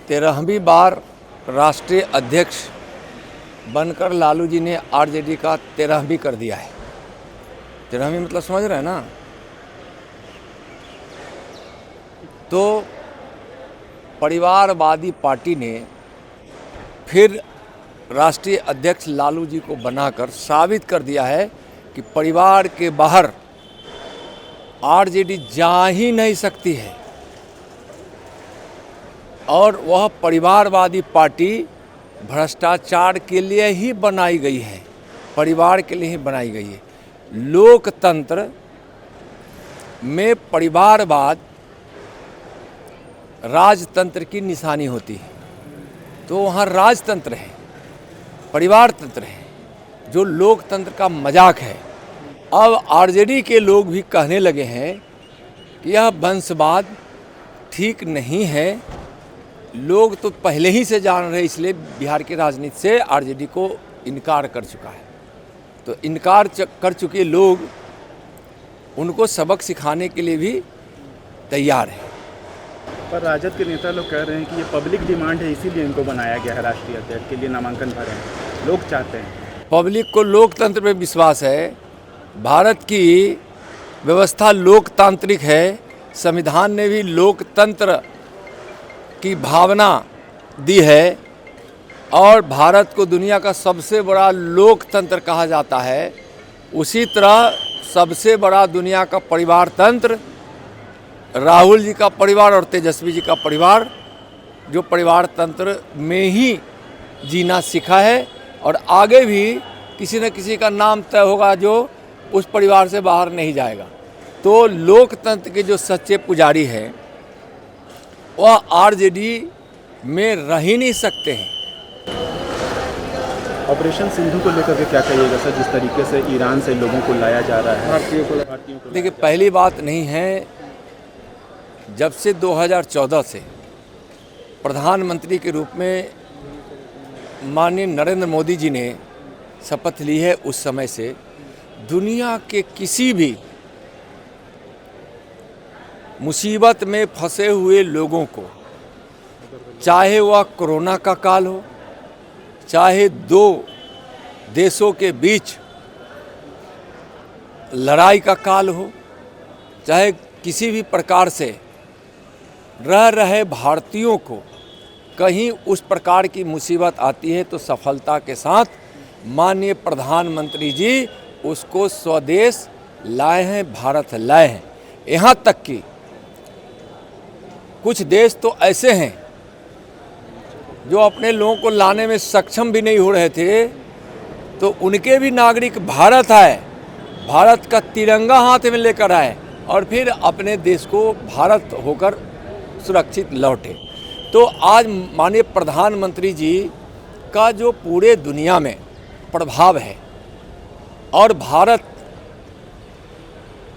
13वीं बार राष्ट्रीय अध्यक्ष बनकर लालू जी ने आरजेडी का 13वीं कर दिया है। 13वीं मतलब समझ रहे हैं ना। तो परिवारवादी पार्टी ने फिर राष्ट्रीय अध्यक्ष लालू जी को बनाकर साबित कर दिया है कि परिवार के बाहर आरजेडी जा ही नहीं सकती है। और वह परिवारवादी पार्टी भ्रष्टाचार के लिए ही बनाई गई है, परिवार के लिए ही बनाई गई है। लोकतंत्र में परिवारवाद राजतंत्र की निशानी होती है। तो वहाँ राजतंत्र है, परिवार तंत्र है, जो लोकतंत्र का मजाक है। अब आरजेडी के लोग भी कहने लगे हैं कि यह वंशवाद ठीक नहीं है। लोग तो पहले ही से जान रहे, इसलिए बिहार की राजनीति से आरजेडी को इनकार कर चुका है। तो इनकार कर चुके लोग उनको सबक सिखाने के लिए भी तैयार हैं। पर राजद के नेता लोग कह रहे हैं कि ये पब्लिक डिमांड है, इसीलिए इनको बनाया गया है, राष्ट्रीय अध्यक्ष के लिए नामांकन भरे हैं, लोग चाहते हैं। पब्लिक को लोकतंत्र में विश्वास है। भारत की व्यवस्था लोकतांत्रिक है। संविधान ने भी लोकतंत्र की भावना दी है और भारत को दुनिया का सबसे बड़ा लोकतंत्र कहा जाता है। उसी तरह सबसे बड़ा दुनिया का परिवार तंत्र राहुल जी का परिवार और तेजस्वी जी का परिवार, जो परिवार तंत्र में ही जीना सीखा है और आगे भी किसी न किसी का नाम तय होगा जो उस परिवार से बाहर नहीं जाएगा। तो लोकतंत्र के जो सच्चे पुजारी हैं वह आरजेडी में रह ही नहीं सकते हैं। ऑपरेशन सिंधु को लेकर के क्या कहिएगा सर, जिस तरीके से ईरान से लोगों को लाया जा रहा है, भारतीयों को देखिए, पहली बात नहीं है, जब से 2014 से प्रधानमंत्री के रूप में माननीय नरेंद्र मोदी जी ने शपथ ली है, उस समय से दुनिया के किसी भी मुसीबत में फंसे हुए लोगों को, चाहे वह कोरोना का काल हो, चाहे दो देशों के बीच लड़ाई का काल हो, चाहे किसी भी प्रकार से रह रहे भारतीयों को कहीं उस प्रकार की मुसीबत आती है तो सफलता के साथ माननीय प्रधानमंत्री जी उसको स्वदेश लाए हैं, भारत लाए हैं। यहाँ तक कि कुछ देश तो ऐसे हैं जो अपने लोगों को लाने में सक्षम भी नहीं हो रहे थे, तो उनके भी नागरिक भारत आए, भारत का तिरंगा हाथ में लेकर आए और फिर अपने देश को भारत होकर सुरक्षित लौटे। तो आज माननीय प्रधानमंत्री जी का जो पूरे दुनिया में प्रभाव है और भारत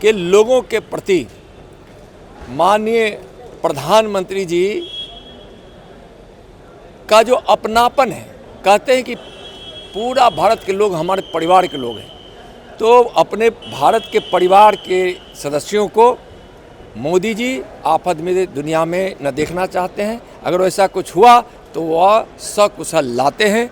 के लोगों के प्रति माननीय प्रधानमंत्री जी का जो अपनापन है, कहते हैं कि पूरा भारत के लोग हमारे परिवार के लोग हैं। तो अपने भारत के परिवार के सदस्यों को मोदी जी आफत में दुनिया में न देखना चाहते हैं। अगर वैसा कुछ हुआ तो वह सकुशल लाते हैं